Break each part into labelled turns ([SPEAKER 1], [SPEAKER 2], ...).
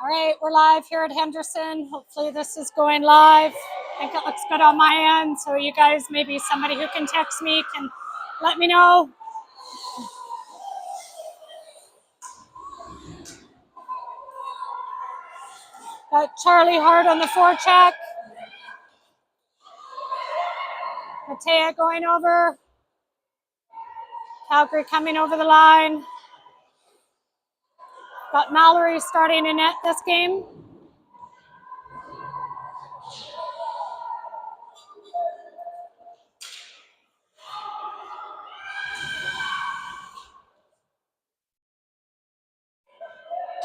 [SPEAKER 1] All right, we're live here at Henderson. Hopefully this is going live. I think it looks good on my end. So you guys, maybe somebody who can text me can let me know. Got Charlie Hart on the forecheck. Matea going over. Calgary coming over the line. Got Mallory starting in net this game.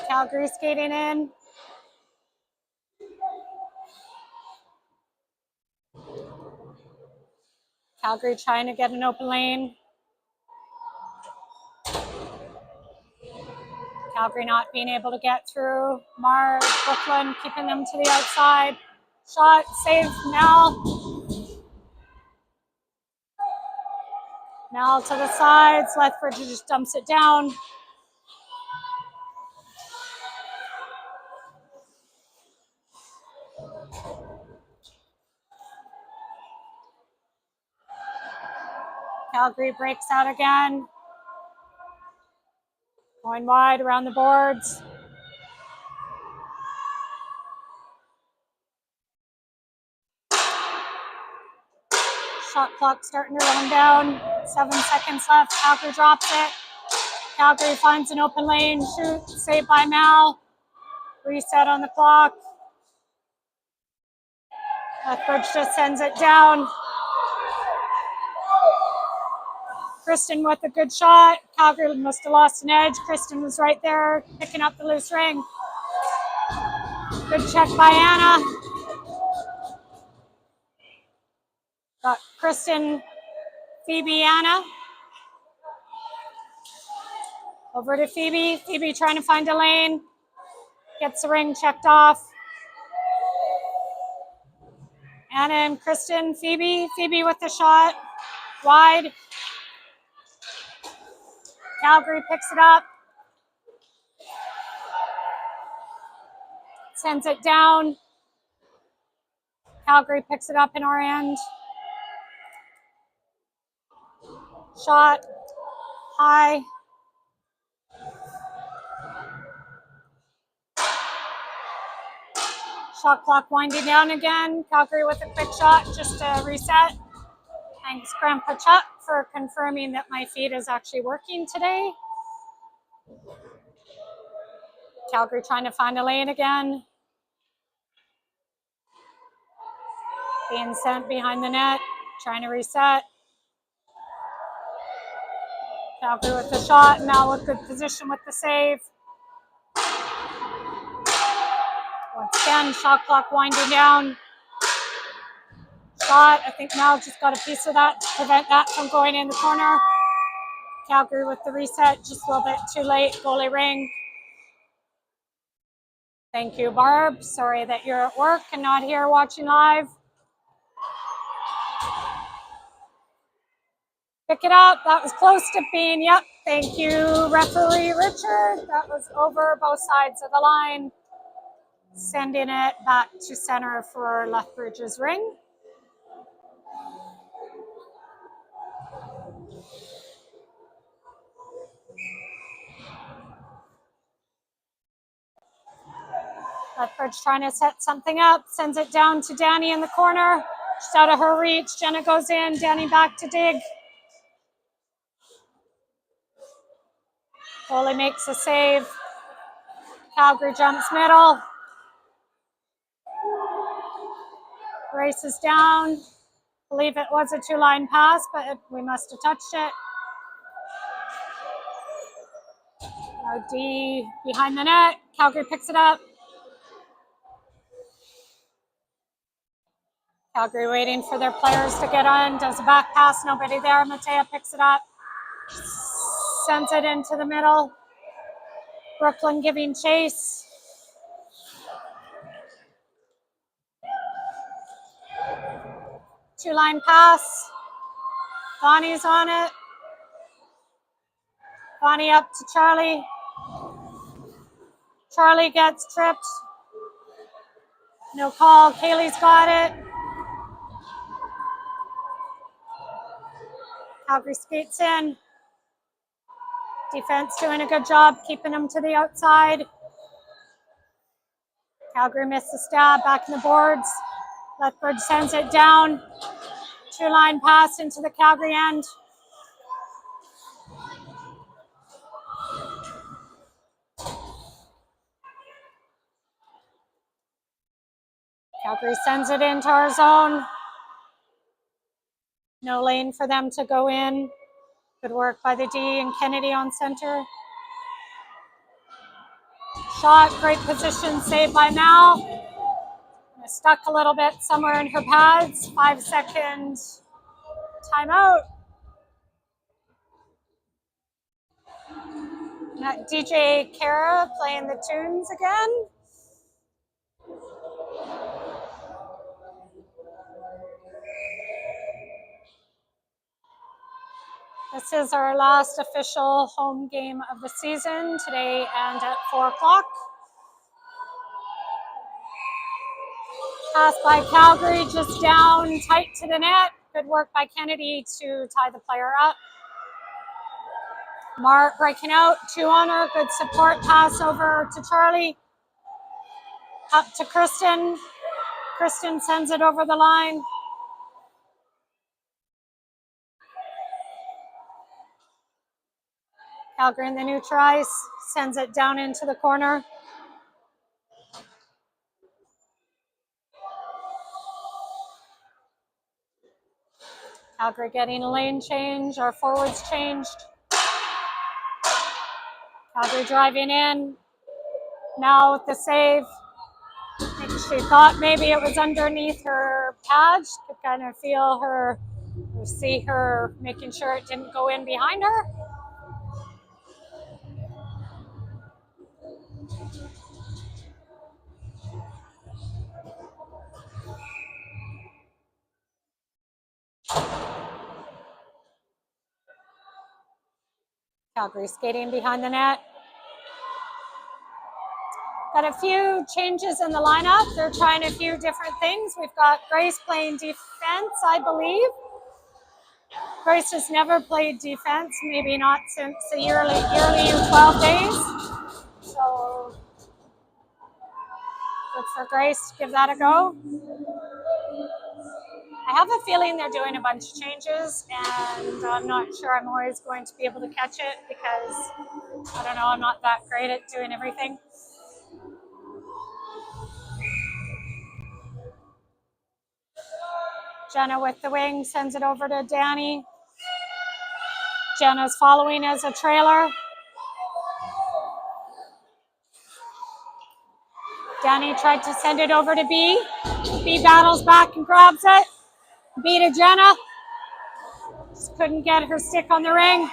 [SPEAKER 1] Calgary skating in. Calgary trying to get an open lane. Calgary not being able to get through. Mars, Brooklyn keeping them to the outside. Shot, save, Mal. Mal to the sides. Lethbridge just dumps it down. Calgary breaks out again. Going wide around the boards. Shot clock starting to run down. 7 seconds left. Calgary drops it. Calgary finds an open lane. Shoot. Saved by Mal. Reset on the clock. Lethbridge just sends it down. Kristen with a good shot. Calgary must have lost an edge. Kristen was right there picking up the loose ring. Good check by Anna. Got Kristen, Phoebe, Anna. Over to Phoebe. Phoebe trying to find a lane. Gets the ring checked off. Anna and Kristen. Phoebe. Phoebe with the shot. Wide. Calgary picks it up. Sends it down. Calgary picks it up in our end. Shot. High. Shot clock winding down again. Calgary with a quick shot just to reset. Thanks, Grandpa Chuck, for confirming that my feed is actually working today. Calgary trying to find a lane again. Being sent behind the net, trying to reset. Calgary with the shot, now with good position with the save. Once again, shot clock winding down. Shot, I think Mal just got a piece of that to prevent that from going in the corner. Calgary with the reset, just a little bit too late, goalie ring. Thank you, Barb. Sorry that you're at work and not here watching live. Pick it up, that was close to being, yep. Thank you, referee Richard. That was over both sides of the line. Sending it back to center for Lethbridge's ring. Lethbridge trying to set something up, sends it down to Danny in the corner. Just out of her reach, Jenna goes in, Danny back to dig. Goalie makes a save. Calgary jumps middle. Races down. I believe it was a two-line pass, but we must have touched it. Now D behind the net. Calgary picks it up. Calgary waiting for their players to get on. Does a back pass, nobody there. Matea picks it up. Sends it into the middle. Brooklyn giving chase. Two-line pass. Bonnie's on it. Bonnie up to Charlie. Charlie gets tripped. No call. Kaylee's got it. Calgary skates in. Defense doing a good job keeping them to the outside. Calgary missed the stab, back in the boards. Lethbridge sends it down. Two-line pass into the Calgary end. Calgary sends it into our zone. No lane for them to go in. Good work by the D and Kennedy on center. Shot, great position, saved by Mal. Stuck a little bit somewhere in her pads. 5-second timeout. DJ Kara playing the tunes again. This is our last official home game of the season today and at 4 o'clock. Pass by Calgary, just down tight to the net. Good work by Kennedy to tie the player up. Mark breaking out, 2 on her. Good support pass over to Charlie. Up to Kristen. Kristen sends it over the line. Calgary in the neutral ice, sends it down into the corner. Calgary getting a lane change, our forwards changed. Calgary driving in. Now with the save. I think she thought maybe it was underneath her pad. She could kind of feel her, or see her making sure it didn't go in behind her. Calgary skating behind the net. Got a few changes in the lineup. They're trying a few different things. We've got Grace playing defense, I believe. Grace has never played defense, maybe not since the yearly 12 days. So good for Grace to give that a go. I have a feeling they're doing a bunch of changes, and I'm not sure I'm always going to be able to catch it because, I don't know, I'm not that great at doing everything. Jenna with the wing sends it over to Danny. Jenna's following as a trailer. Danny tried to send it over to B. B battles back and grabs it. B to Jenna. Just couldn't get her stick on the ring.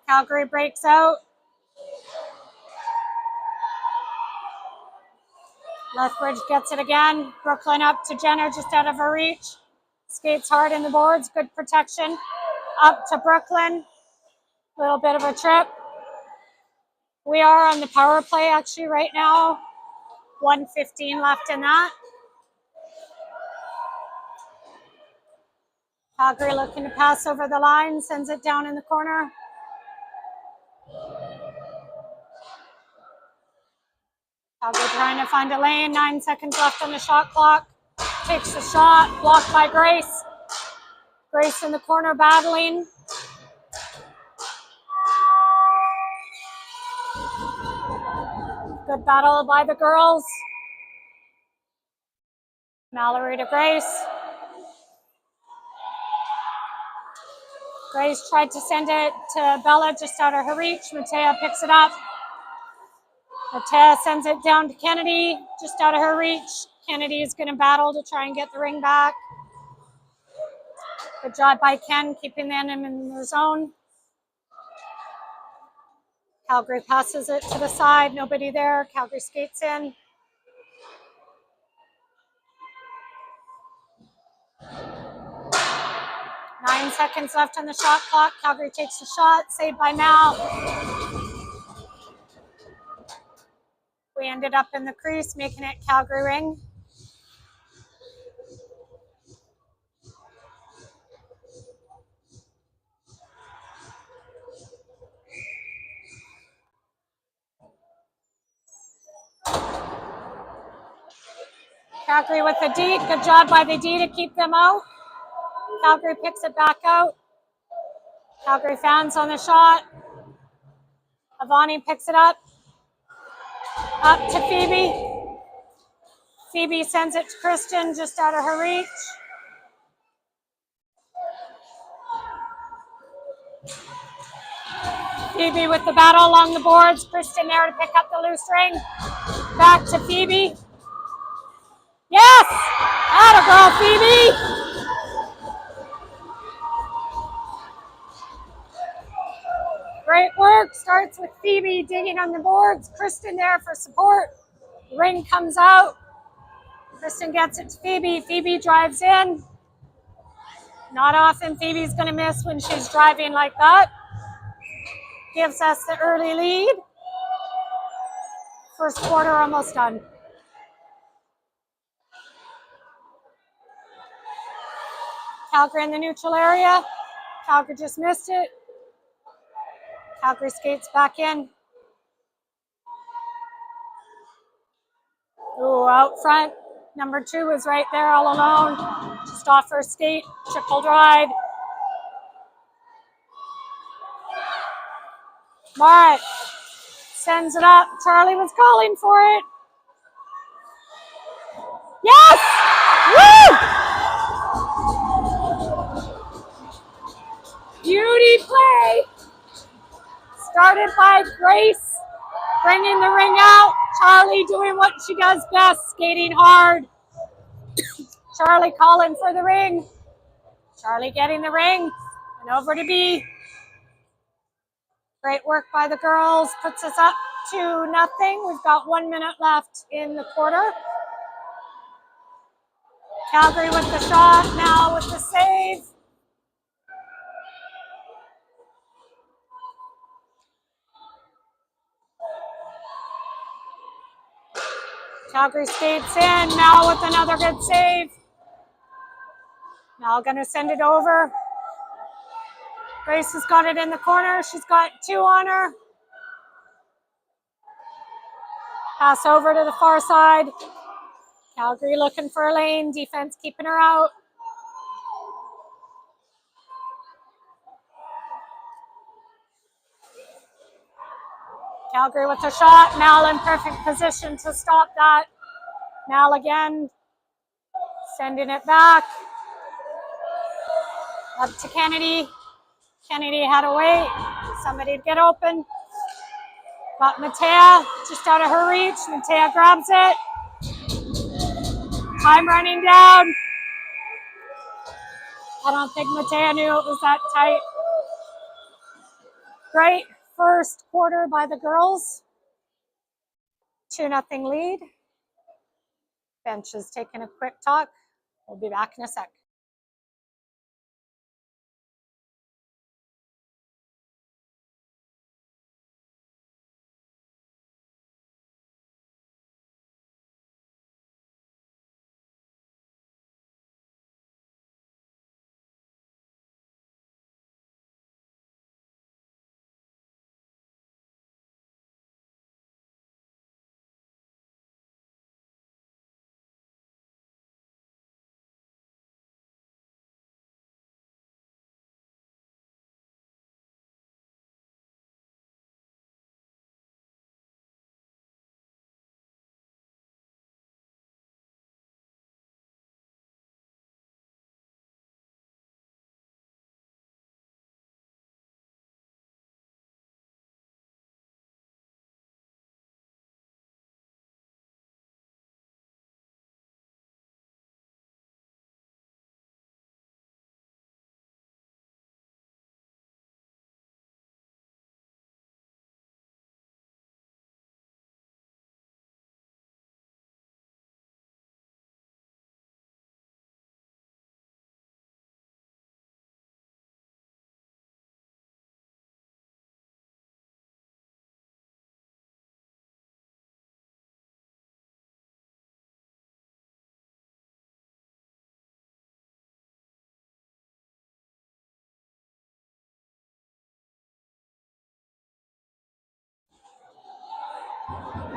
[SPEAKER 1] Calgary breaks out. Lethbridge gets it again. Brooklyn up to Jenna, just out of her reach. Skates hard in the boards, good protection. Up to Brooklyn. Little bit of a trip. We are on the power play actually right now. 1:15 left in that. Calgary looking to pass over the line, sends it down in the corner. Calgary trying to find a lane, 9 seconds left on the shot clock. Takes the shot, blocked by Grace. Grace in the corner battling. Good battle by the girls. Mallory to Grace. Grace tried to send it to Bella, just out of her reach. Matea picks it up. Matea sends it down to Kennedy, just out of her reach. Kennedy is going to battle to try and get the ring back. Good job by Ken, keeping them in the zone. Calgary passes it to the side, nobody there. Calgary skates in. Nine seconds left on the shot clock. Calgary takes a shot, saved by Mal. ended up in the crease, making it Calgary ring. Calgary with the D. Good job by the D to keep them out. Calgary picks it back out. Calgary fans on the shot. Avani picks it up. Up to Phoebe. Phoebe sends it to Kristen, just out of her reach. Phoebe with the battle along the boards. Kristen there to pick up the loose ring. Back to Phoebe. Yes! Atta girl, Phoebe! Great work. Starts with Phoebe digging on the boards. Kristen there for support. Ring comes out. Kristen gets it to Phoebe. Phoebe drives in. Not often Phoebe's going to miss when she's driving like that. Gives us the early lead. First quarter almost done. Calgary in the neutral area. Calgary just missed it. Calgary skates back in. Ooh, out front. Number 2 was right there all alone. Just off her skate. Triple drive. Marat sends it up. Charlie was calling for it. Yes! Woo! Beauty play. Started by Grace, bringing the ring out. Charlie doing what she does best, skating hard. Charlie calling for the ring. Charlie getting the ring. And over to B. Great work by the girls. Puts us up 2-0. We've got 1 minute left in the quarter. Calgary with the shot, now with the save. Calgary skates in, now with another good save. Now gonna send it over. Grace has got it in the corner. She's got 2 on her. Pass over to the far side. Calgary looking for a lane. Defense keeping her out. Calgary with a shot. Mal in perfect position to stop that. Mal again. Sending it back. Up to Kennedy. Kennedy had to wait. Somebody to get open. Got Matea just out of her reach. Matea grabs it. Time running down. I don't think Matea knew it was that tight. Great first quarter by the girls. 2-0 lead. Bench is taking a quick talk. We'll be back in a sec.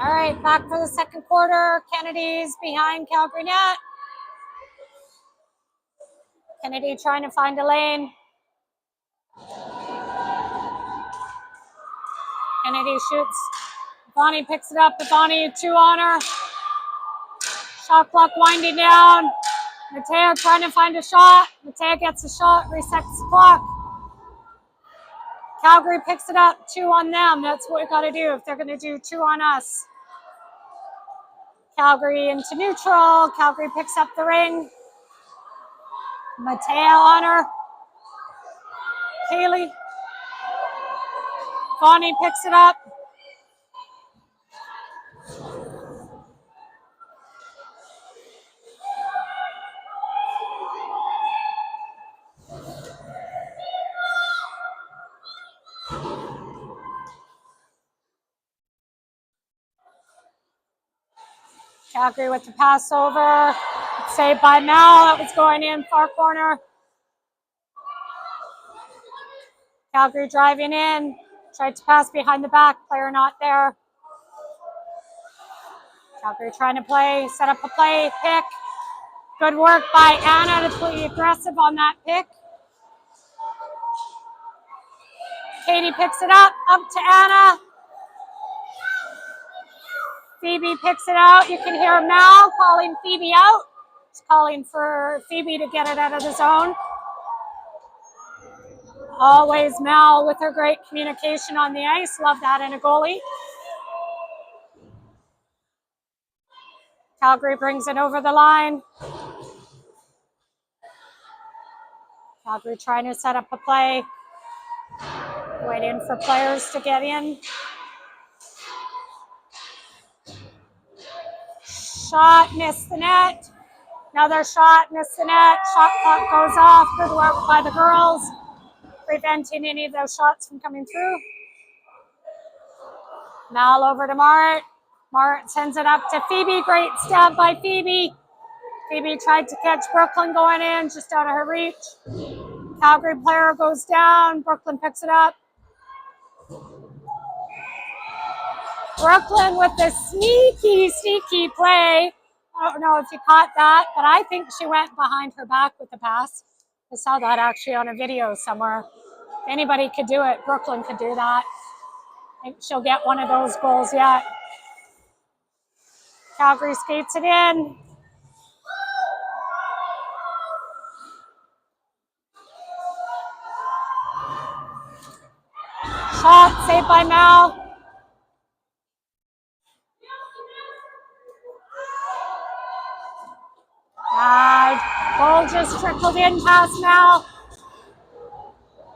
[SPEAKER 1] All right, back for the second quarter. Kennedy's behind Calgary net. Kennedy trying to find a lane. Kennedy shoots. Bonnie picks it up. Bonnie 2 on her. Shot clock winding down. Matea trying to find a shot. Matea gets a shot, resets the clock. Calgary picks it up, 2 on them. That's what we got to do if they're going to do 2 on us. Calgary into neutral. Calgary picks up the ring. Matea on her. Kaylee. Bonnie picks it up. Calgary with the pass over. Saved by Mal. That was going in far corner. Calgary driving in. Tried to pass behind the back. Player not there. Calgary trying to play. Set up a play. Pick. Good work by Anna to play aggressive on that pick. Katie picks it up to Anna. Phoebe picks it out. You can hear Mal calling Phoebe out. She's calling for Phoebe to get it out of the zone. Always Mal with her great communication on the ice. Love that in a goalie. Calgary brings it over the line. Calgary trying to set up a play. Waiting for players to get in. Shot, missed the net. Another shot, missed the net. Shot clock goes off. Good work by the girls, preventing any of those shots from coming through. Mal over to Mart. Mart sends it up to Phoebe. Great stab by Phoebe. Phoebe tried to catch Brooklyn going in, just out of her reach. Calgary player goes down. Brooklyn picks it up. Brooklyn with the sneaky play. I don't know if you caught that, but I think she went behind her back with the pass. I saw that actually on a video somewhere. If anybody could do it, Brooklyn could do that. I think she'll get one of those goals yet. Calgary skates it in. Shot saved by Mal. Goal just trickled in past Mal,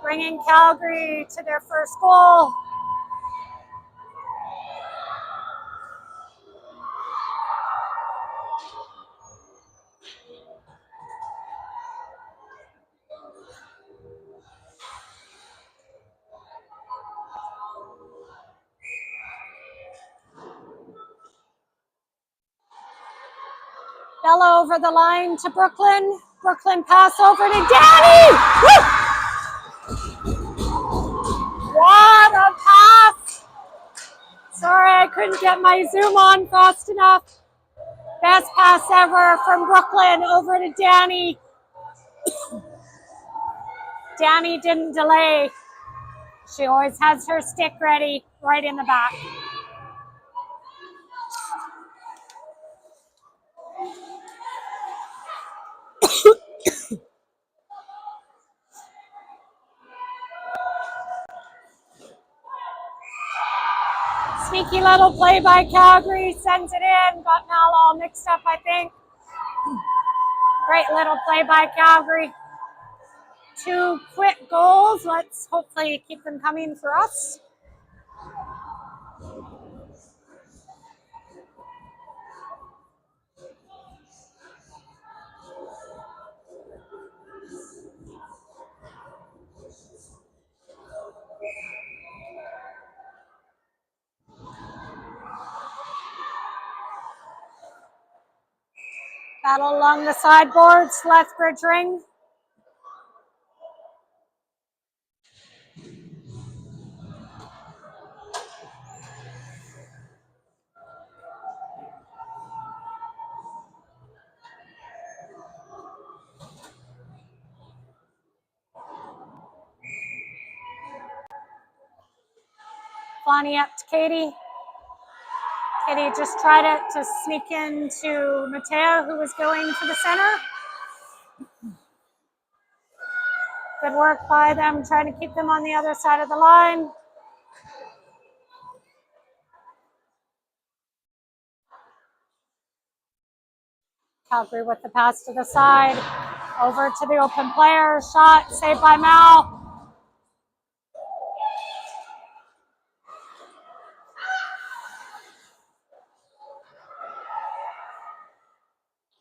[SPEAKER 1] bringing Calgary to their first goal. Bella over the line to Brooklyn. Brooklyn pass over to Danny. Woo! What a pass! Sorry, I couldn't get my zoom on fast enough. Best pass ever from Brooklyn over to Danny. Danny didn't delay. She always has her stick ready right in the back. Sneaky little play by Calgary, sends it in, got Mal all mixed up, I think. Great little play by Calgary. 2 quick goals. Let's hopefully keep them coming for us. Battle along the sideboards, Lethbridge ring. Bonnie up to Katie. Katie just tried it to sneak into Mateo, who was going for the center. Good work by them, trying to keep them on the other side of the line. Calgary with the pass to the side. Over to the open player. Shot, saved by Mal.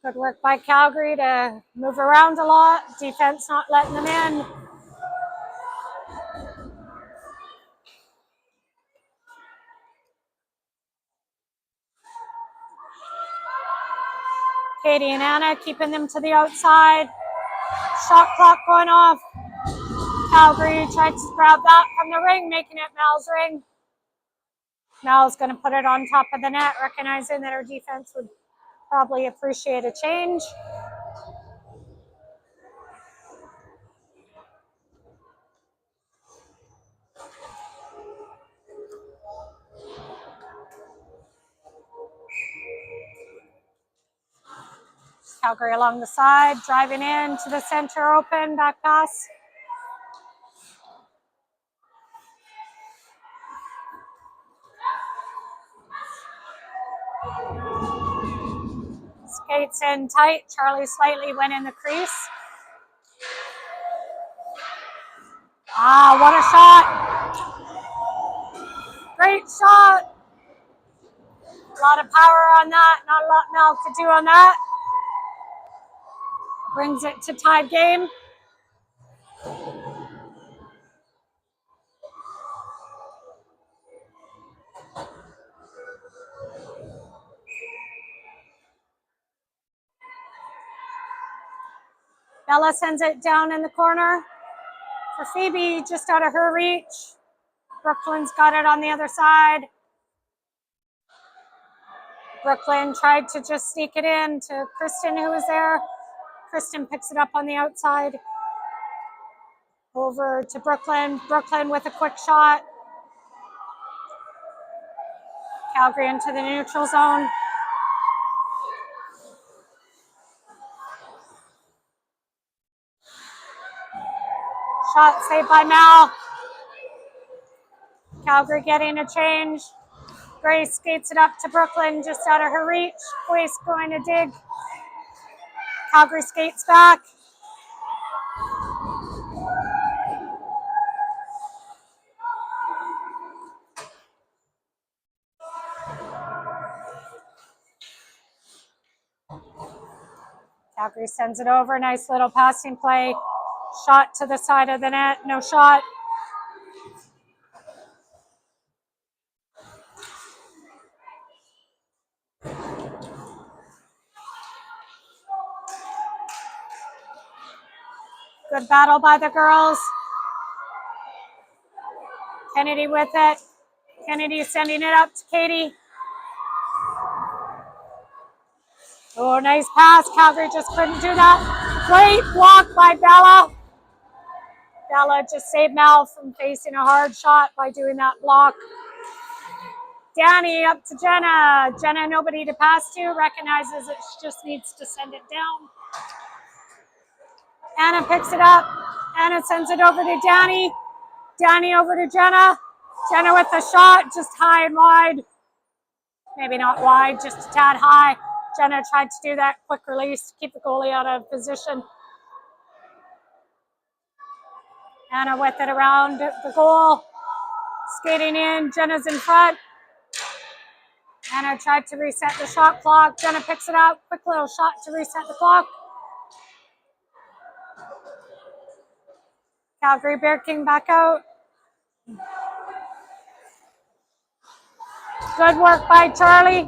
[SPEAKER 1] Good work by Calgary to move around a lot. Defense not letting them in. Katie and Anna keeping them to the outside. Shot clock going off. Calgary tried to grab that from the ring, making it Mal's ring. Mal's going to put it on top of the net, recognizing that our defense would probably appreciate a change. Calgary along the side, driving in to the center, open, back pass. Skates in tight. Charlie slightly went in the crease. Ah, what a shot. Great shot. A lot of power on that. Not a lot Mel could do on that. Brings it to tied game. Bella sends it down in the corner for Phoebe, just out of her reach. Brooklyn's got it on the other side. Brooklyn tried to just sneak it in to Kristen, who was there. Kristen picks it up on the outside. Over to Brooklyn. Brooklyn with a quick shot. Calgary into the neutral zone. Shot saved by Mal. Calgary getting a change. Grace skates it up to Brooklyn, just out of her reach. Grace going to dig. Calgary skates back. Calgary sends it over. Nice little passing play. Shot to the side of the net. No shot. Good battle by the girls. Kennedy with it. Kennedy sending it up to Katie. Oh, nice pass. Calgary just couldn't do that. Great block by Bella. Bella just saved Mal from facing a hard shot by doing that block. Danny up to Jenna. Jenna, nobody to pass to, recognizes it just needs to send it down. Anna picks it up. Anna sends it over to Danny. Danny over to Jenna. Jenna with the shot, just high and wide. Maybe not wide, just a tad high. Jenna tried to do that quick release to keep the goalie out of position. Anna with it around the goal. Skating in, Jenna's in front. Anna tried to reset the shot clock. Jenna picks it up. Quick little shot to reset the clock. Calgary Bear King back out. Good work by Charlie.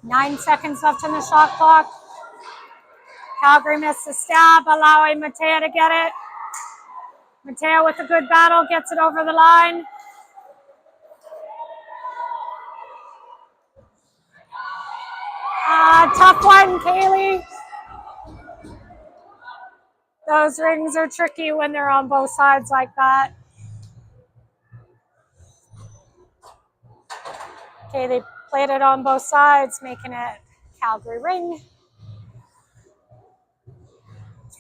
[SPEAKER 1] Nine seconds left on the shot clock. Calgary missed the stab, allowing Mateo to get it. Mateo with a good battle, gets it over the line. Tough one, Kaylee. Those rings are tricky when they're on both sides like that. Okay, they played it on both sides, making it Calgary ring.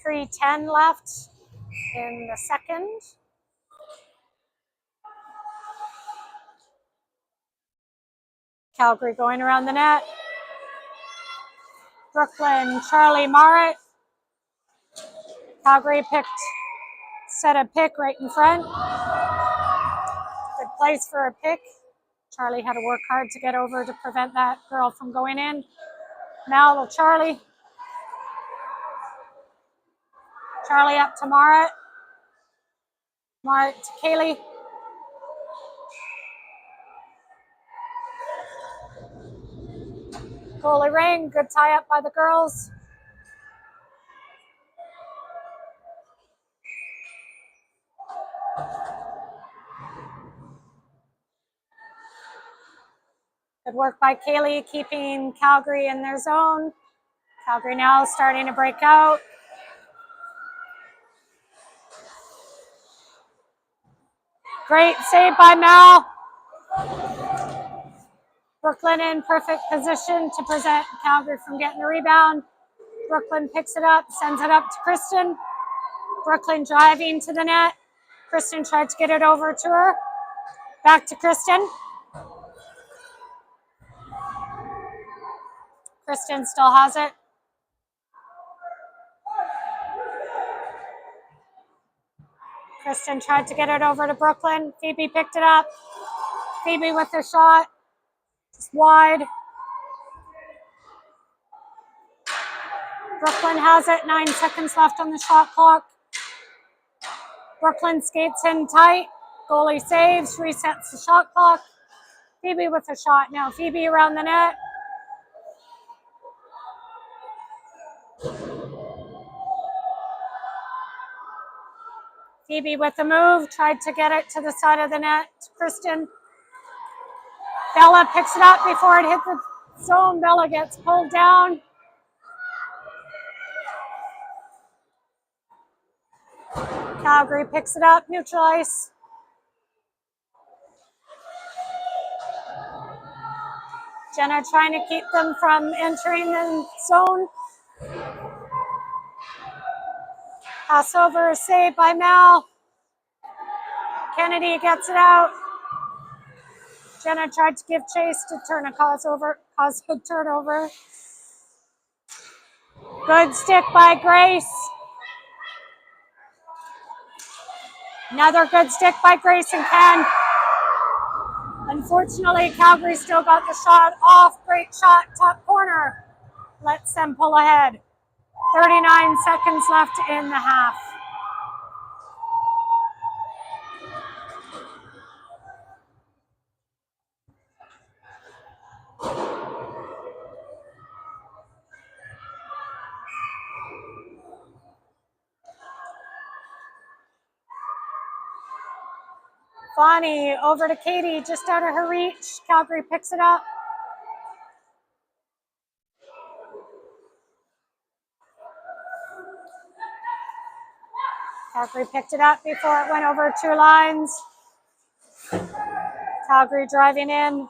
[SPEAKER 1] 3:10 left in the second. Calgary going around the net. Brooklyn, Charlie Marrett. Calgary set a pick right in front. Good place for a pick. Charlie had to work hard to get over to prevent that girl from going in. Mal to Charlie. Charlie up to Marrett. Marrett to Kaylee. Goalie ring, good tie up by the girls. Good work by Kaylee, keeping Calgary in their zone. Calgary now starting to break out. Great save by Mal. Brooklyn in perfect position to prevent Calgary from getting the rebound. Brooklyn picks it up, sends it up to Kristen. Brooklyn driving to the net. Kristen tried to get it over to her. Back to Kristen. Kristen still has it. Kristen tried to get it over to Brooklyn. Phoebe picked it up. Phoebe with her shot. Just wide. Brooklyn has it. 9 seconds left on the shot clock. Brooklyn skates in tight. Goalie saves, resets the shot clock. Phoebe with a shot now. Phoebe around the net. Phoebe with the move. Tried to get it to the side of the net. Kristen. Bella picks it up before it hit the zone. Bella gets pulled down. Calgary picks it up. Neutral ice. Jenna trying to keep them from entering the zone. Pass over, save by Mal. Kennedy gets it out. Jenna tried to give chase to cause a turnover. Good stick by Grace. Another good stick by Grace and Ken. Unfortunately, Calgary still got the shot off. Great shot, top corner. Lets them pull ahead. 39 seconds left in the half. Bonnie over to Katie, just out of her reach. Calgary picks it up. Calgary picked it up before it went over 2 lines. Calgary driving in.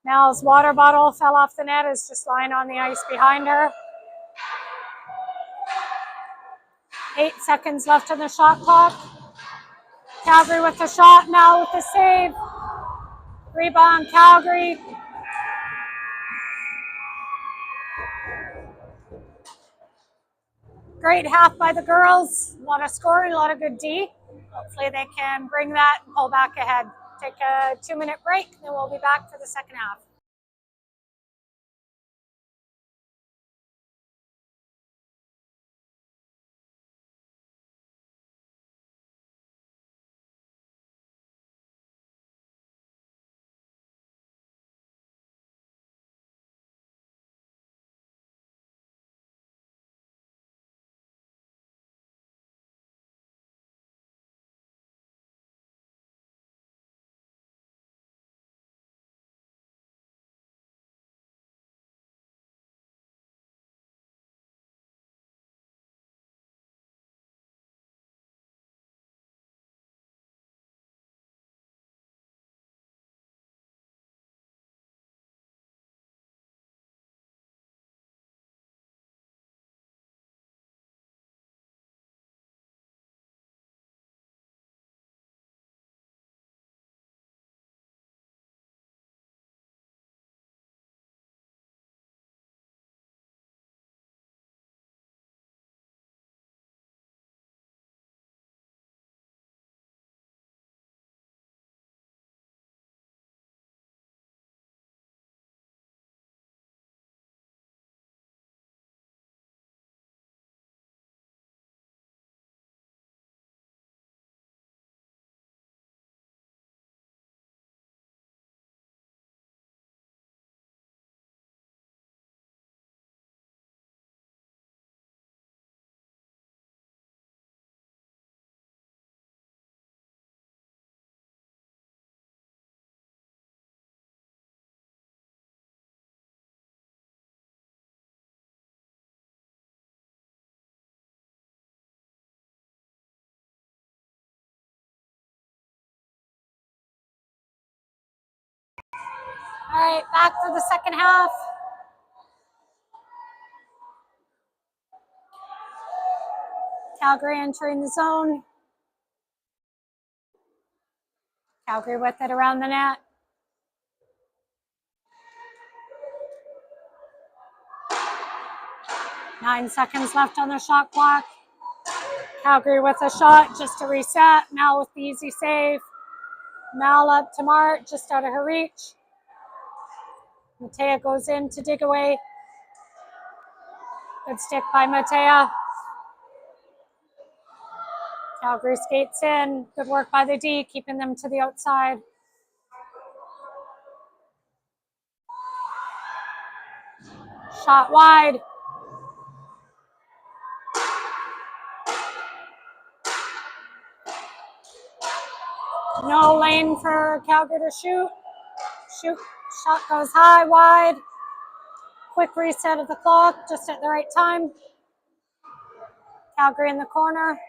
[SPEAKER 1] Mal's water bottle fell off the net, is just lying on the ice behind her. 8 seconds left on the shot clock. Calgary with the shot, Mal with the save. Rebound, Calgary. Great half by the girls. A lot of scoring, a lot of good D. Hopefully they can bring that and pull back ahead. Take a 2-minute break, then we'll be back for the second half. All right, back for the second half. Calgary entering the zone. Calgary with it around the net. Nine seconds left on the shot clock. Calgary with a shot just to reset. Mal with the easy save. Mal up to Mart, just out of her reach. Matea goes in to dig away. Good stick by Matea. Calgary skates in. Good work by the D, keeping them to the outside. Shot wide. No lane for Calgary to shoot. Shot goes high, wide. Quick reset of the clock, just at the right time. Calgary in the corner.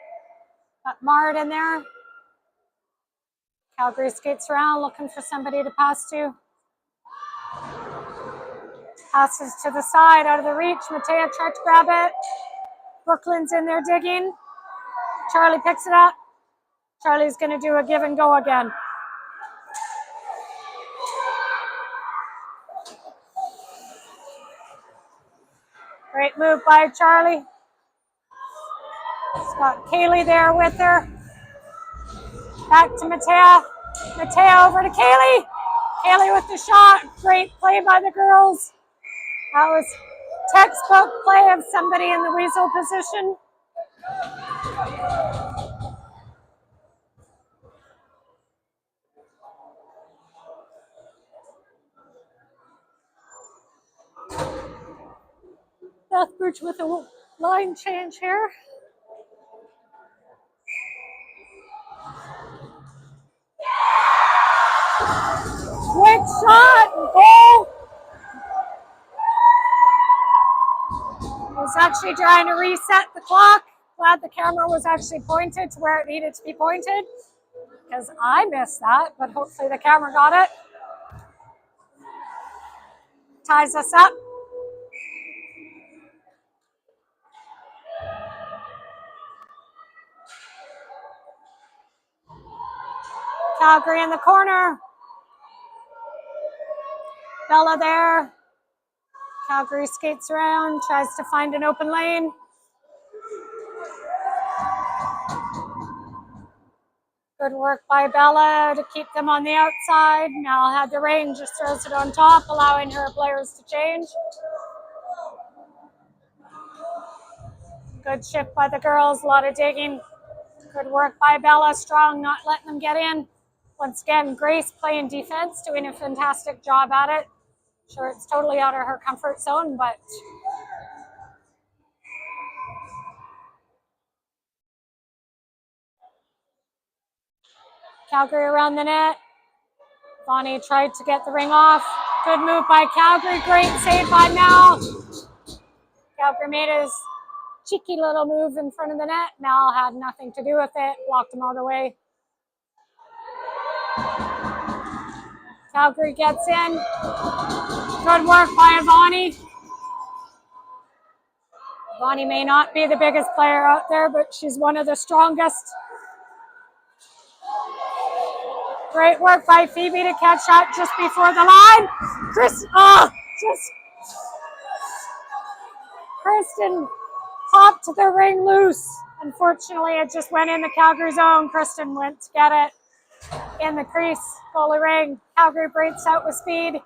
[SPEAKER 1] Got Mart in there. Calgary skates around, looking for somebody to pass to. Passes to the side, out of the reach. Matea tried to grab it. Brooklyn's in there digging. Charlie picks it up. Charlie's going to do a give and go again. Great move by Charlie. She's got Kaylee there with her. Back to Matea. Matea over to Kaylee. Kaylee with the shot. Great play by the girls. That was textbook play of somebody in the weasel position. Lethbridge with a line change here. Quick shot, goal. Was actually trying to reset the clock. Glad the camera was actually pointed to where it needed to be pointed, because I missed that, but hopefully the camera got it. Ties us up. Calgary in the corner. Bella there. Calgary skates around, tries to find an open lane. Good work by Bella to keep them on the outside. Mal had the range, just throws it on top, allowing her players to change. Good shift by the girls, a lot of digging. Good work by Bella, strong, not letting them get in. Once again, Grace playing defense, doing a fantastic job at it. Sure, it's totally out of her comfort zone, but Calgary around the net. Bonnie tried to get the ring off. Good move by Calgary, great save by Mal. Calgary made his cheeky little move in front of the net. Mal had nothing to do with it, blocked him out of the way. Calgary gets in. Good work by Ivani. Ivani may not be the biggest player out there, but she's one of the strongest. Great work by Phoebe to catch that just before the line. Kristen popped the ring loose. Unfortunately, it just went in the Calgary zone. Kristen went to get it in the crease. Goalie ring. Calgary breaks out with speed.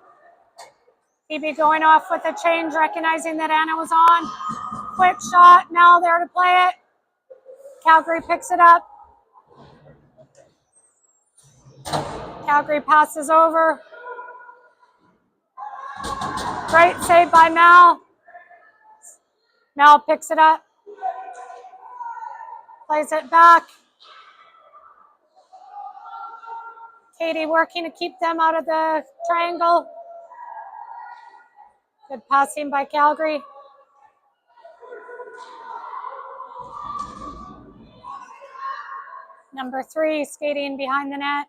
[SPEAKER 1] Phoebe going off with a change, recognizing that Anna was on. Quick shot. Mel there to play it. Calgary picks it up. Calgary passes over. Great save by Mel. Mel picks it up. Plays it back. Katie working to keep them out of the triangle. Good passing by Calgary. Number 3 skating behind the net.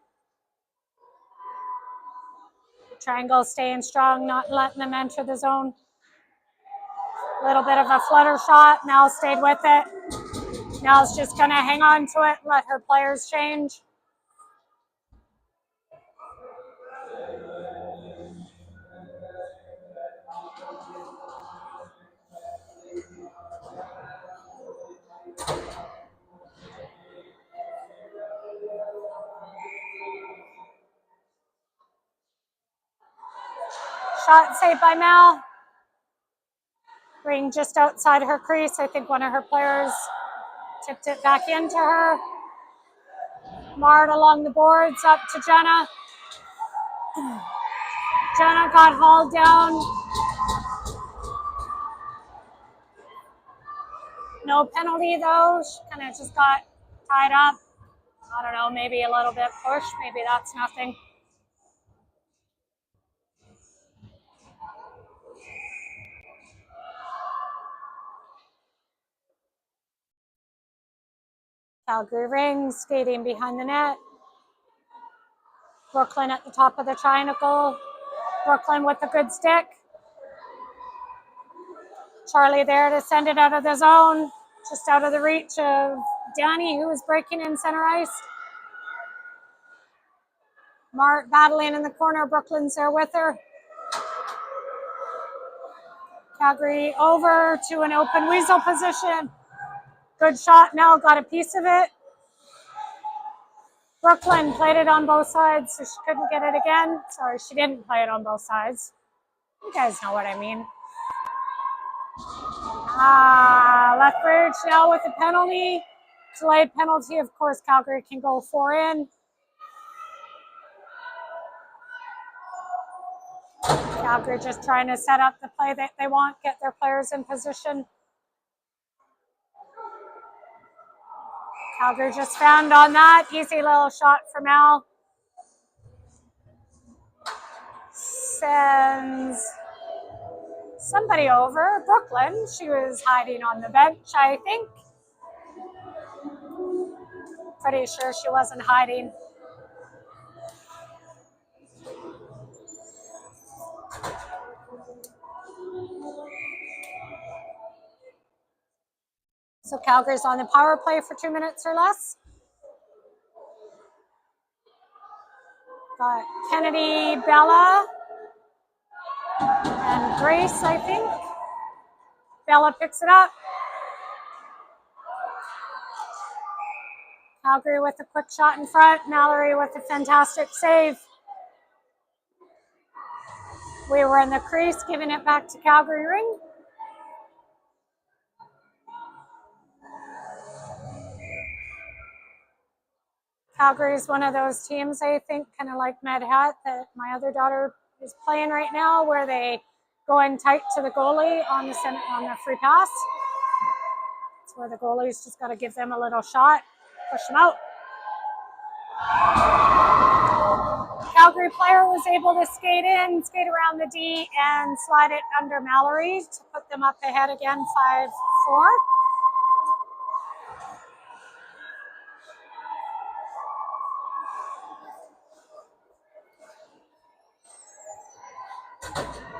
[SPEAKER 1] Triangle staying strong, not letting them enter the zone. A little bit of a flutter shot. Mel stayed with it. Mel's just going to hang on to it, let her players change. Shot saved by Mel. Ring just outside her crease. I think one of her players tipped it back into her. Marred along the boards up to Jenna. Jenna got hauled down. No penalty though. She kind of just got tied up. I don't know, maybe a little bit push. Maybe that's nothing. Calgary Ring skating behind the net. Brooklyn at the top of the triangle. Brooklyn with a good stick. Charlie there to send it out of the zone, just out of the reach of Danny, who was breaking in center ice. Mart battling in the corner. Brooklyn's there with her. Calgary over to an open weasel position. Good shot. Mel got a piece of it. Brooklyn played it on both sides, so she couldn't get it again. Sorry, she didn't play it on both sides. You guys know what I mean. Lethbridge now with a penalty. Delayed penalty. Of course, Calgary can go 4 in. Calgary just trying to set up the play that they want, get their players in position. Calgary just found on that. Easy little shot from Al. Sends somebody over. Brooklyn. She was hiding on the bench, I think. Pretty sure she wasn't hiding. So Calgary's on the power play for 2 minutes or less. Got Kennedy, Bella, and Grace, I think. Bella picks it up. Calgary with a quick shot in front. Mallory with a fantastic save. We were in the crease, giving it back to Calgary Ring. Calgary is one of those teams, I think, kind of like Medhat, that my other daughter is playing right now, where they go in tight to the goalie on the free pass. It's where the goalie's just got to give them a little shot, push them out. Calgary player was able to skate around the D, and slide it under Mallory to put them up ahead again, 5-4.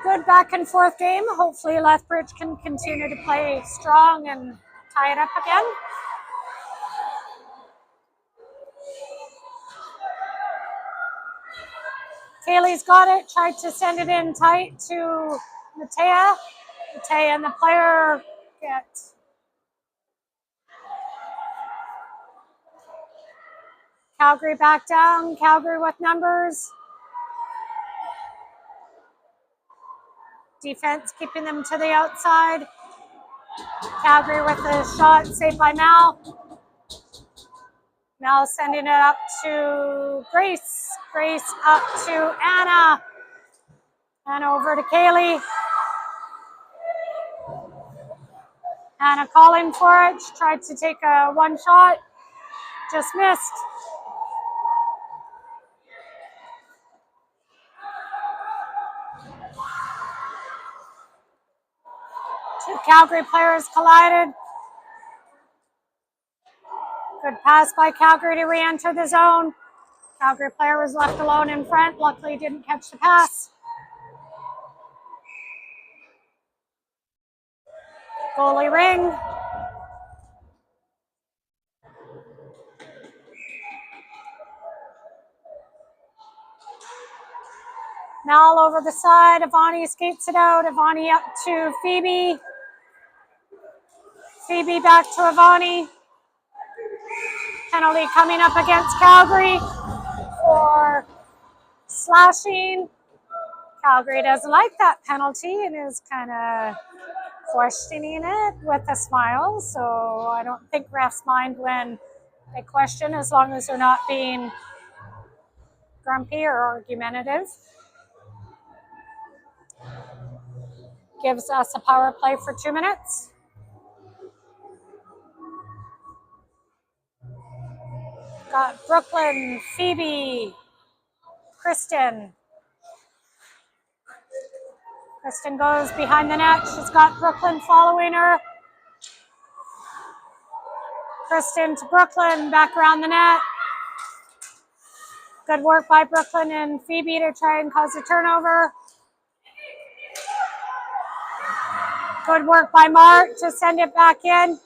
[SPEAKER 1] Good back and forth game. Hopefully Lethbridge can continue to play strong and tie it up again. Kaylee's got it, tried to send it in tight to Matea. Matea and the player get Calgary back down. Calgary with numbers. Defense keeping them to the outside. Calgary with a shot saved by Mal. Mal sending it up to Grace. Grace up to Anna. And over to Kaylee. Anna calling for it. She tried to take a one shot. Just missed. Two Calgary players collided. Good pass by Calgary to re-enter the zone. Calgary player was left alone in front. Luckily didn't catch the pass. Goalie ring. Mal over the side. Avani skates it out. Avani up to Phoebe. Phoebe back to Avani. Penalty coming up against Calgary for slashing. Calgary doesn't like that penalty and is kind of questioning it with a smile. So I don't think refs mind when they question, as long as they're not being grumpy or argumentative. Gives us a power play for 2 minutes. Got Brooklyn, Phoebe, Kristen. Kristen goes behind the net. She's got Brooklyn following her. Kristen to Brooklyn, back around the net. Good work by Brooklyn and Phoebe to try and cause a turnover. Good work by Mark to send it back in.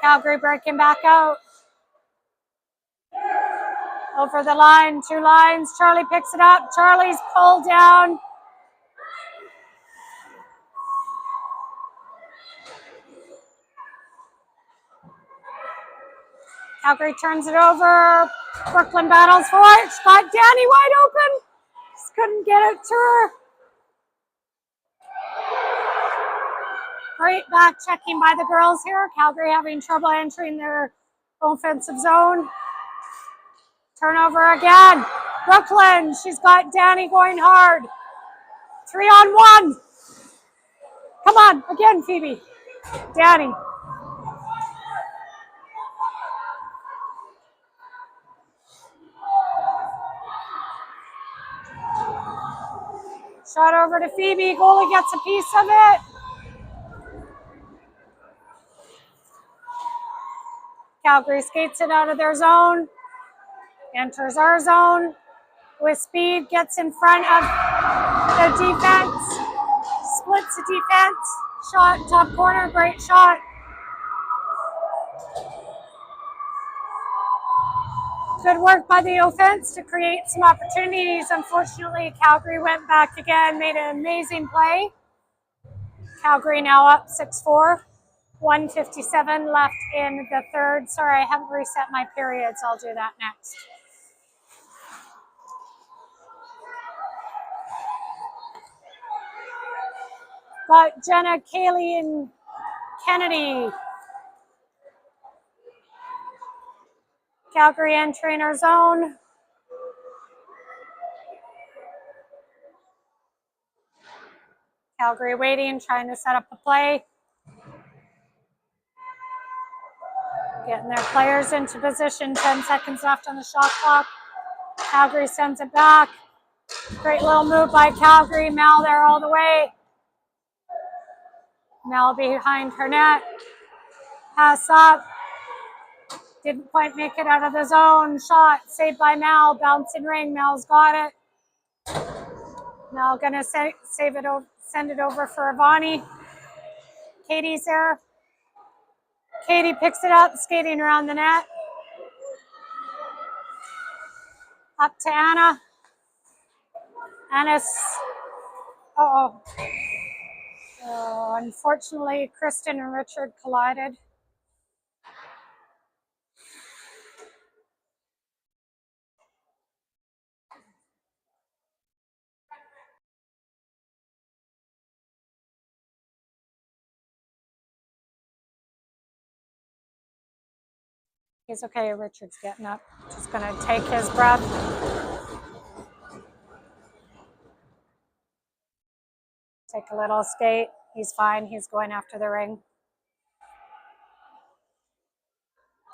[SPEAKER 1] Calgary breaking back out. Over the line, 2 lines. Charlie picks it up. Charlie's pulled down. Calgary turns it over. Brooklyn battles for it. She's got Danny wide open. Just couldn't get it to her. Great back checking by the girls here. Calgary having trouble entering their offensive zone. Turnover again. Brooklyn, she's got Danny going hard. 3-on-1. Come on, again, Phoebe. Danny. Shot over to Phoebe. Goalie gets a piece of it. Calgary skates it out of their zone. Enters our zone with speed. Gets in front of the defense. Splits the defense. Shot, top corner. Great shot. Good work by the offense to create some opportunities. Unfortunately, Calgary went back again, made an amazing play. Calgary now up 6-4. 1:57 left in the third. Sorry, I haven't reset my periods. I'll do that next. Got Jenna, Kaylee, and Kennedy. Calgary entering our zone. Calgary waiting, trying to set up the play. Getting their players into position. 10 seconds left on the shot clock. Calgary sends it back. Great little move by Calgary. Mal there all the way. Mal behind her net. Pass up. Didn't quite make it out of the zone. Shot saved by Mal. Bouncing ring. Mal's got it. Mal gonna save it over, send it over for Avani. Katie's there. Katie picks it up, skating around the net. Up to Anna. Anna's. Unfortunately, Kristen and Richard collided. He's okay, Richard's getting up. Just gonna take his breath. Take a little skate. He's fine, he's going after the ring.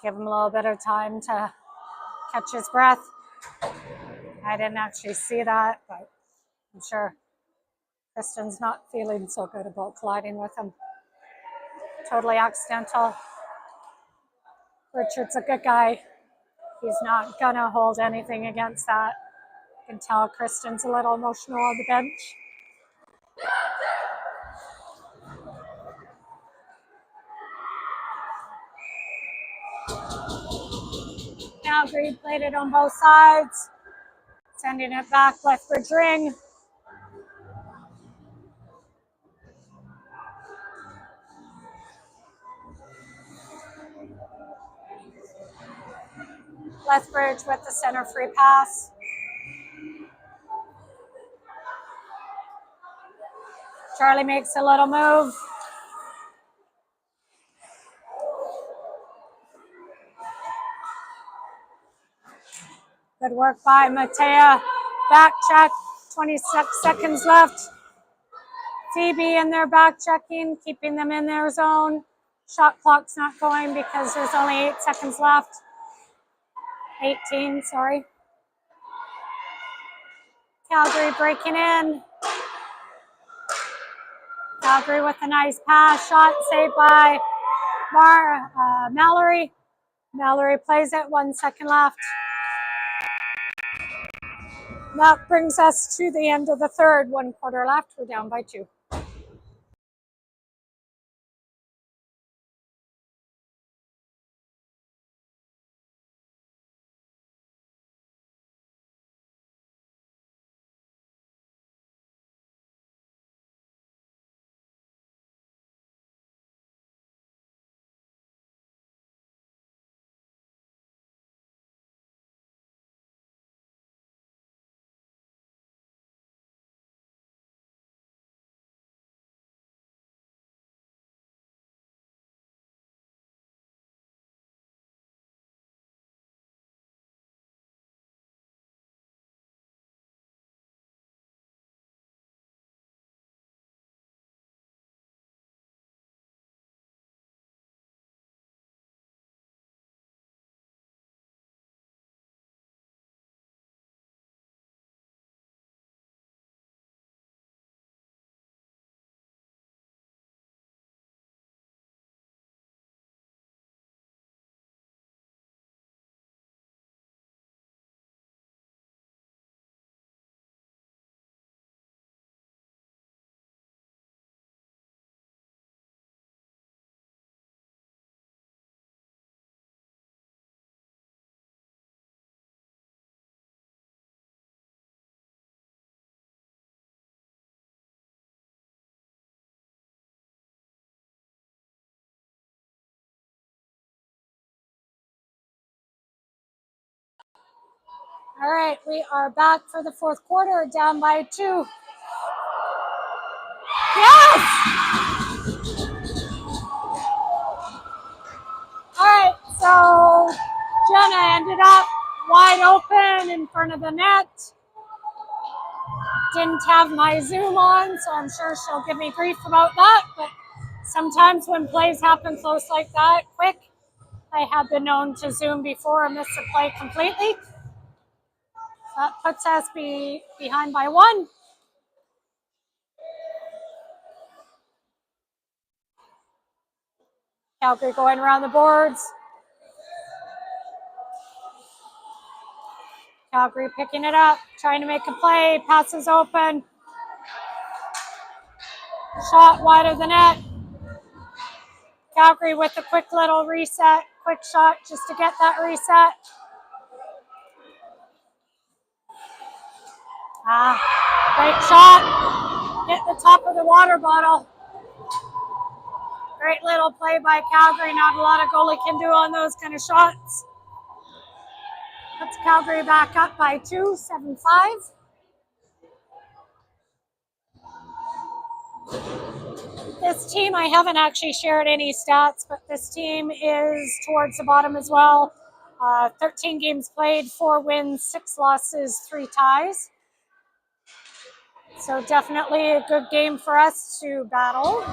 [SPEAKER 1] Give him a little bit of time to catch his breath. I didn't actually see that, but I'm sure Kristen's not feeling so good about colliding with him. Totally accidental. Richard's a good guy. He's not gonna hold anything against that. can tell Kristen's a little emotional on the bench. Calgary played it on both sides, sending it back Lethbridge ring. Lethbridge with the center free pass. Charlie makes a little move. Good work by Matea. Back check, 26 seconds left. Phoebe in there back checking, keeping them in their zone. Shot clock's not going because there's only 8 seconds left. 18, sorry. Calgary breaking in. Calgary with a nice pass. Shot saved by Mallory. Mallory plays it, 1 second left. That brings us to the end of the third. 1 quarter left. We're down by 2. All right, we are back for the fourth quarter, down by 2. Yes! All right, so Jenna ended up wide open in front of the net. Didn't have my Zoom on, so I'm sure she'll give me grief about that, but sometimes when plays happen close like that, quick, I have been known to Zoom before and miss a play completely. That puts us behind by 1. Calgary going around the boards. Calgary picking it up, trying to make a play, passes open. Shot wide of the net. Calgary with a quick little reset, quick shot just to get that reset. Great shot. Hit the top of the water bottle. Great little play by Calgary. Not a lot of goalie can do on those kind of shots. Puts Calgary back up by 2, 7-5. This team, I haven't actually shared any stats, but this team is towards the bottom as well. 13 games played, 4 wins, 6 losses, 3 ties. So definitely a good game for us to battle.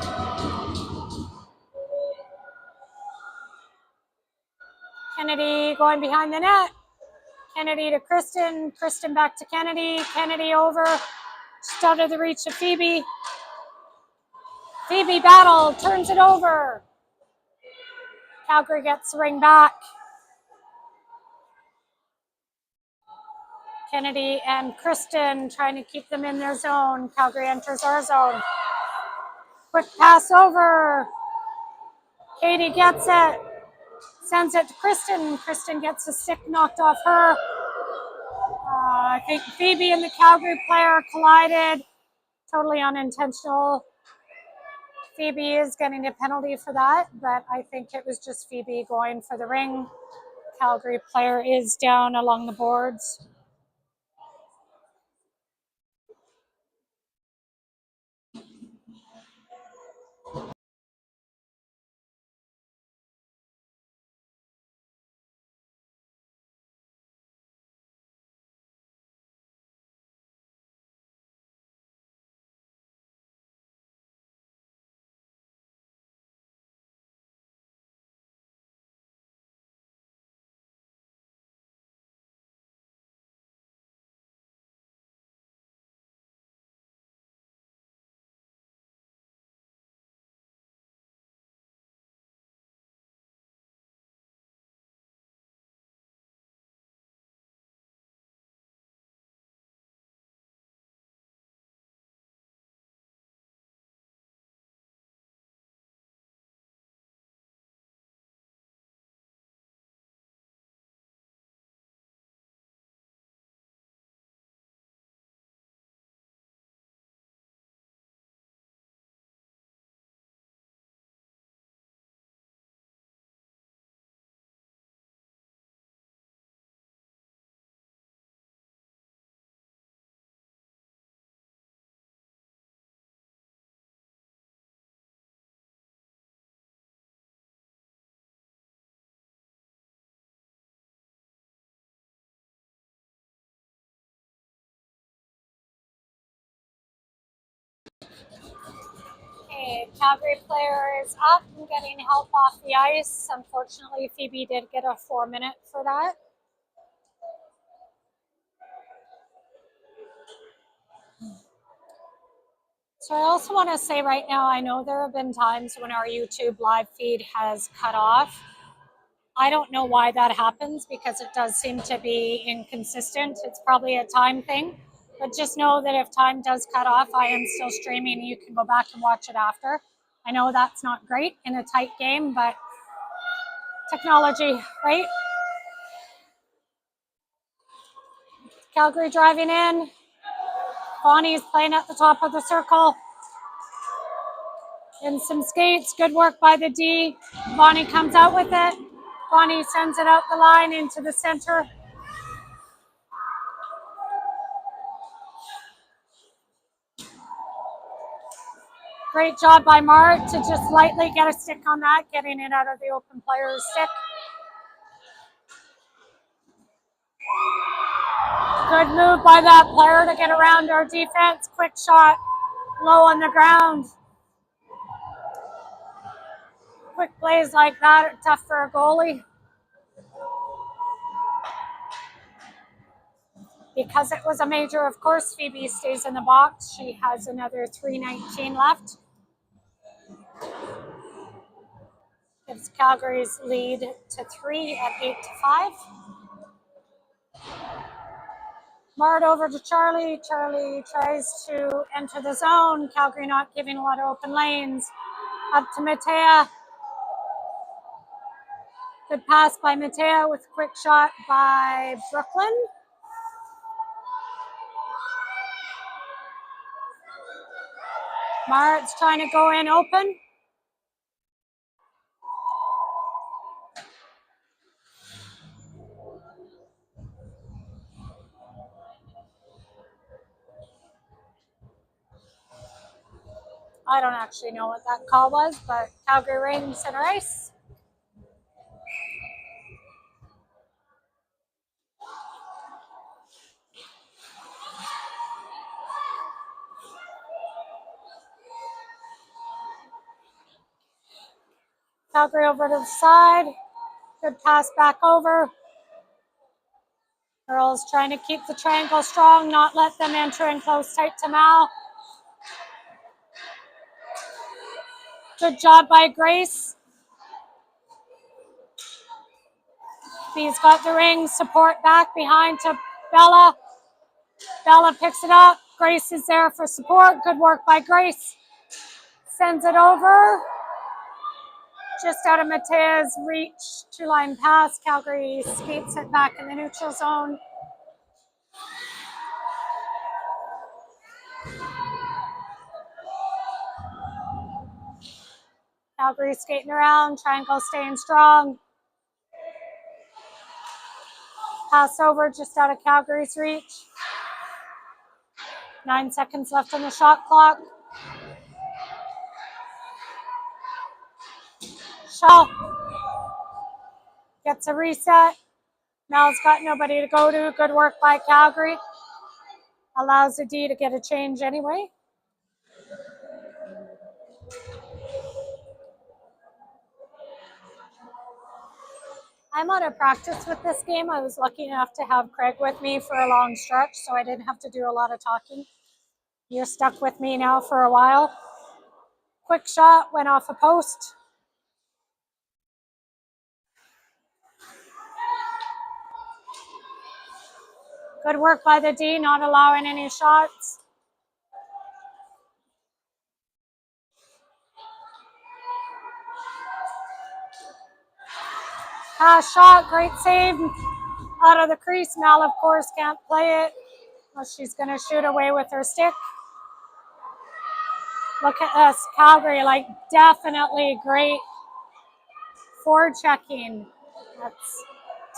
[SPEAKER 1] Kennedy going behind the net. Kennedy to Kristen. Kristen back to Kennedy. Kennedy over. Just out of the reach of Phoebe. Phoebe battle. Turns it over. Calgary gets the ring back. Kennedy and Kristen trying to keep them in their zone. Calgary enters our zone. Quick pass over. Katie gets it. Sends it to Kristen. Kristen gets a stick knocked off her. I think Phoebe and the Calgary player collided. Totally unintentional. Phoebe is getting a penalty for that, but I think it was just Phoebe going for the ring. Calgary player is down along the boards. Okay, Calgary player is up and getting help off the ice. Unfortunately, Phoebe did get a 4-minute for that. So I also want to say right now, I know there have been times when our YouTube live feed has cut off. I don't know why that happens because it does seem to be inconsistent. It's probably a time thing, but just know that if time does cut off, I am still streaming. You can go back and watch it after. I know that's not great in a tight game, but technology, right? Calgary driving in. Bonnie's playing at the top of the circle. In some skates, good work by the D. Bonnie comes out with it. Bonnie sends it out the line into the center. Great job by Mart to just lightly get a stick on that, getting it out of the open player's stick. Good move by that player to get around our defense. Quick shot, low on the ground. Quick plays like that are tough for a goalie. Because it was a major, of course, Phoebe stays in the box. She has another 3:19 left. Gives Calgary's lead to 3 at 8-5. Mart over to Charlie. Charlie tries to enter the zone. Calgary not giving a lot of open lanes. Up to Matea. Good pass by Matea with a quick shot by Brooklyn. Mart's trying to go in open. I don't actually know what that call was, but Calgary Rain center ice. Calgary over to the side. Good pass back over. Girls trying to keep the triangle strong, not let them enter in close tight to Mal. Good job by Grace. He's got the ring, support back behind to Bella. Bella picks it up. Grace is there for support. Good work by Grace. Sends it over. Just out of Matea's reach. Two-line pass. Calgary skates it back in the neutral zone. Calgary skating around. Triangle staying strong. Pass over just out of Calgary's reach. 9 seconds left on the shot clock. Shaw gets a reset. Mel's got nobody to go to. Good work by Calgary. Allows the D to get a change anyway. I'm out of practice with this game. I was lucky enough to have Craig with me for a long stretch, so I didn't have to do a lot of talking. You're stuck with me now for a while. Quick shot, went off a post. Good work by the D, not allowing any shots. Pass shot, great save. Out of the crease, Mal of course can't play it. Well, she's gonna shoot away with her stick. Look at this, Calgary, like definitely great forechecking. That's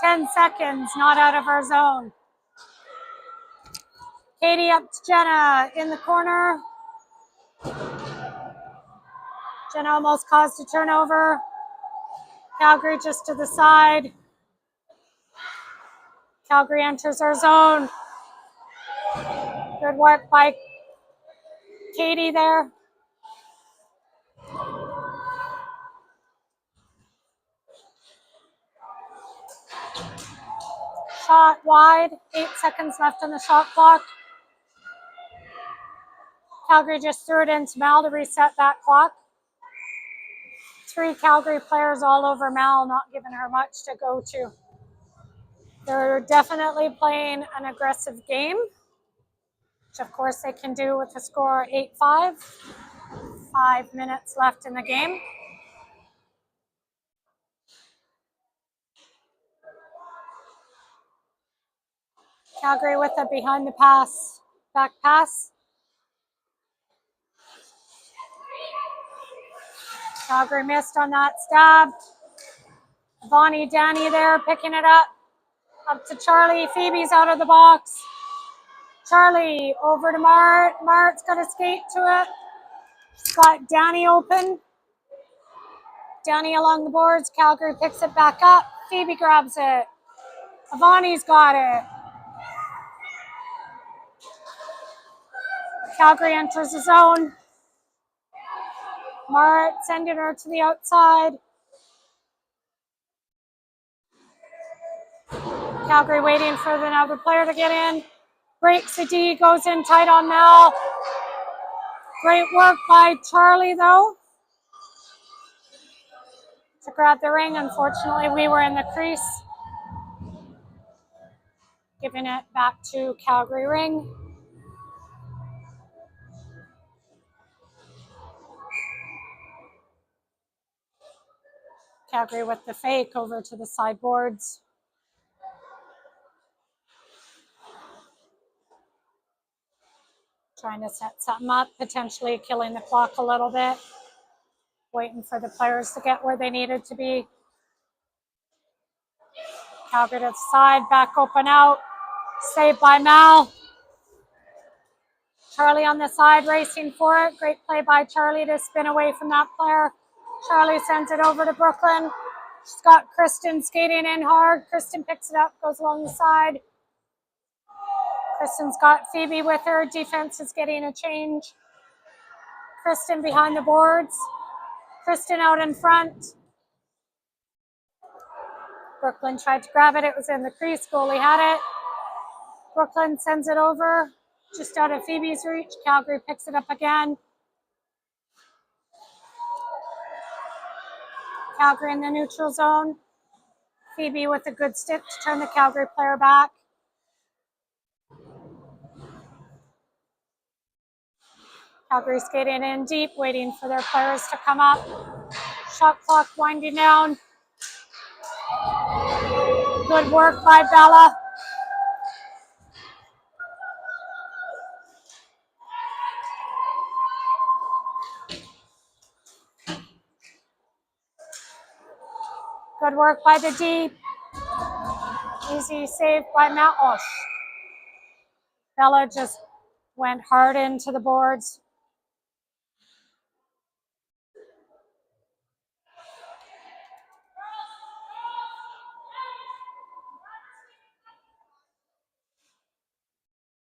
[SPEAKER 1] 10 seconds, not out of our zone. Katie up to Jenna in the corner. Jenna almost caused a turnover. Calgary just to the side. Calgary enters our zone. Good work by Katie there. Shot wide, 8 seconds left on the shot clock. Calgary just threw it into Mal to reset that clock. 3 Calgary players all over Mal, not giving her much to go to. They're definitely playing an aggressive game, which of course they can do with the score 8-5. 5 minutes left in the game. Calgary with a behind the pass, back pass. Calgary missed on that stab. Bonnie, Danny there picking it up. Up to Charlie. Phoebe's out of the box. Charlie over to Mart. Mart's got to skate to it. She's got Danny open. Danny along the boards. Calgary picks it back up. Phoebe grabs it. Avani's got it. Calgary enters the zone. Mart sending her to the outside. Calgary waiting for another player to get in. Breaks the D, goes in tight on Mel. Great work by Charlie though to grab the ring. Unfortunately, we were in the crease. Giving it back to Calgary ring. Calgary with the fake over to the sideboards. Trying to set something up, potentially killing the clock a little bit. Waiting for the players to get where they needed to be. Calgary to the side, back open out. Saved by Mal. Charlie on the side racing for it. Great play by Charlie to spin away from that player. Charlie sends it over to Brooklyn. She's got Kristen skating in hard. Kristen picks it up, goes along the side. Kristen's got Phoebe with her. Defense is getting a change. Kristen behind the boards. Kristen out in front. Brooklyn tried to grab it. It was in the crease. Goalie had it. Brooklyn sends it over. Just out of Phoebe's reach. Calgary picks it up again. Calgary in the neutral zone. Phoebe with a good stick to turn the Calgary player back. Calgary skating in deep, waiting for their players to come up. Shot clock winding down. Good work by Bella. Good work by the D. Easy save by Mountlosh. Bella just went hard into the boards.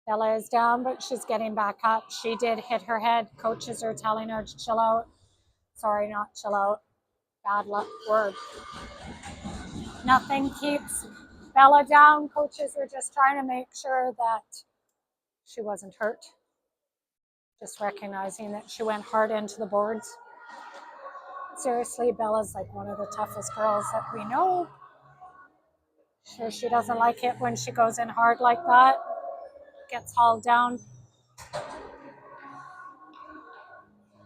[SPEAKER 1] Bella is down, but she's getting back up. She did hit her head. Coaches are telling her to chill out. Sorry, not chill out. Bad luck word. Nothing keeps Bella down. Coaches are just trying to make sure that she wasn't hurt. Just recognizing that she went hard into the boards. Seriously, Bella's like one of the toughest girls that we know. Sure, she doesn't like it when she goes in hard like that. Gets hauled down.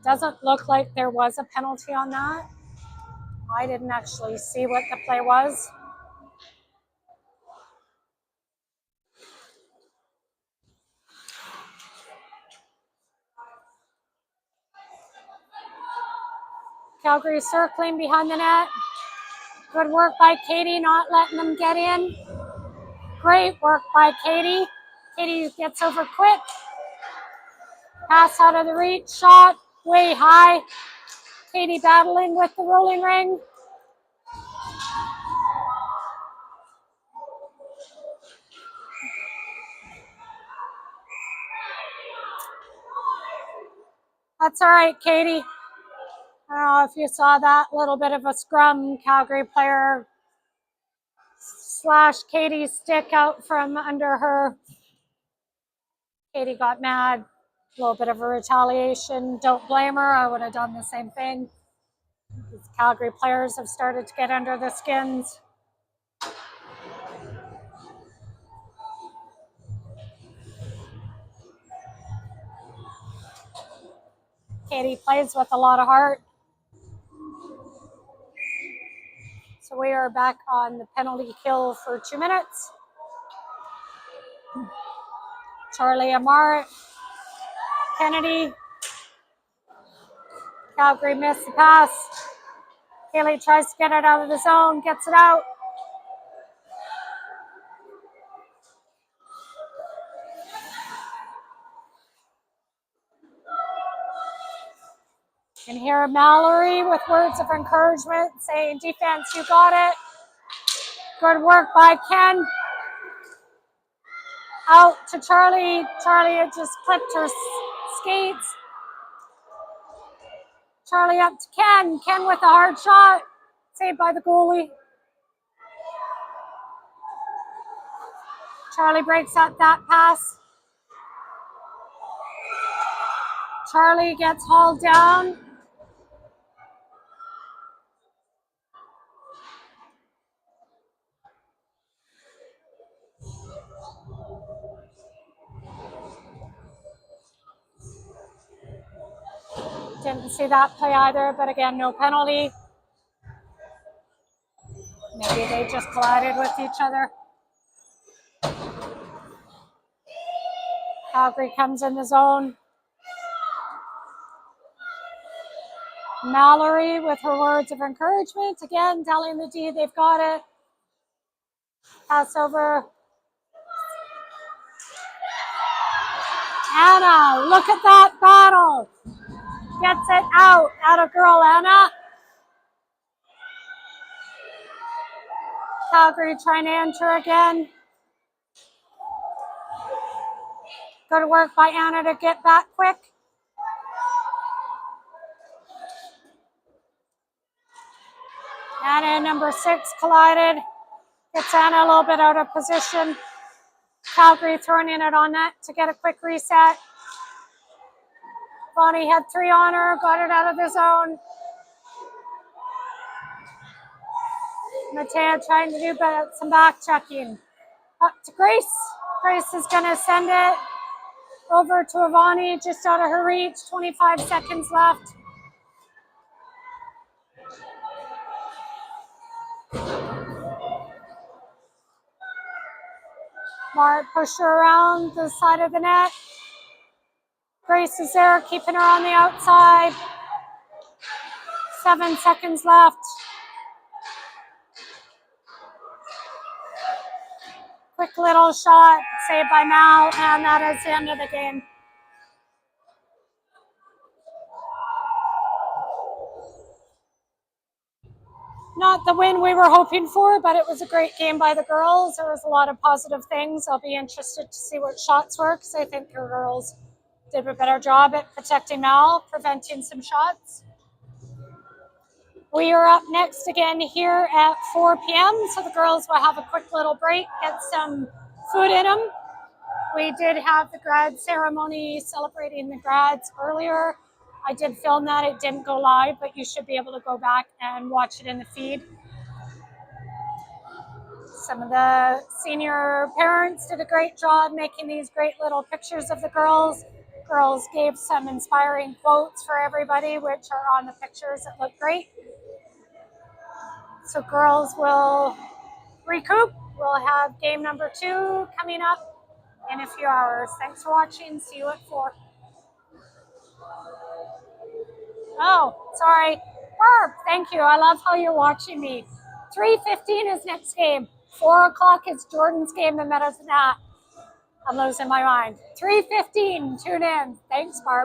[SPEAKER 1] Doesn't look like there was a penalty on that. I didn't actually see what the play was. Calgary circling behind the net. Good work by Katie, not letting them get in. Great work by Katie. Katie gets over quick. Pass out of the reach, shot way high. Katie battling with the rolling ring. That's all right, Katie. I don't know if you saw that little bit of a scrum. Calgary player slashed Katie's stick out from under her. Katie got mad. A little bit of a retaliation. Don't blame her. I would have done the same thing. These Calgary players have started to get under the skins. Katie plays with a lot of heart. So we are back on the penalty kill for 2 minutes. Charlie Amar, Kennedy. Calgary missed the pass. Kaylee tries to get it out of the zone, gets it out. And here Mallory with words of encouragement saying, defense, you got it. Good work by Ken. Out to Charlie. Charlie had just clipped her skates. Charlie up to Ken. Ken with a hard shot. Saved by the goalie. Charlie breaks up that pass. Charlie gets hauled down. Didn't see that play either, but again, no penalty. Maybe they just collided with each other. Calgary comes in the zone. Mallory with her words of encouragement. Again, telling the D they've got it. Pass over. Anna, look at that battle. Gets it out. Atta girl, Anna. Calgary trying to enter again. Good work by Anna to get back quick. Anna and number 6 collided. Gets Anna a little bit out of position. Calgary throwing in it on net to get a quick reset. Bonnie had 3 on her, got it out of the zone. Matea trying to do some back checking. Up to Grace. Grace is going to send it Over to Avani, just out of her reach, 25 seconds left. Mark pushed her around the side of the net. Grace is there, keeping her on the outside. 7 seconds left. Quick little shot, saved by Mal, and that is the end of the game. Not the win we were hoping for, but it was a great game by the girls. There was a lot of positive things. I'll be interested to see what shots were, because I think the girls did a better job at protecting Mal, preventing some shots. We are up next again here at 4 p.m., so the girls will have a quick little break, get some food in them. We did have the grad ceremony celebrating the grads earlier. I did film that. It didn't go live, but you should be able to go back and watch it in the feed. Some of the senior parents did a great job making these great little pictures of the girls. Girls gave some inspiring quotes for everybody, which are on the pictures that look great. So girls will recoup. We'll have game number 2 coming up in a few hours. Thanks for watching. See you at 4. Oh, sorry. Barb, thank you. I love how you're watching me. 3:15 is next game. 4 o'clock is Jordan's game that met us in that. I'm losing my mind. 3:15, tune in. Thanks, Barb.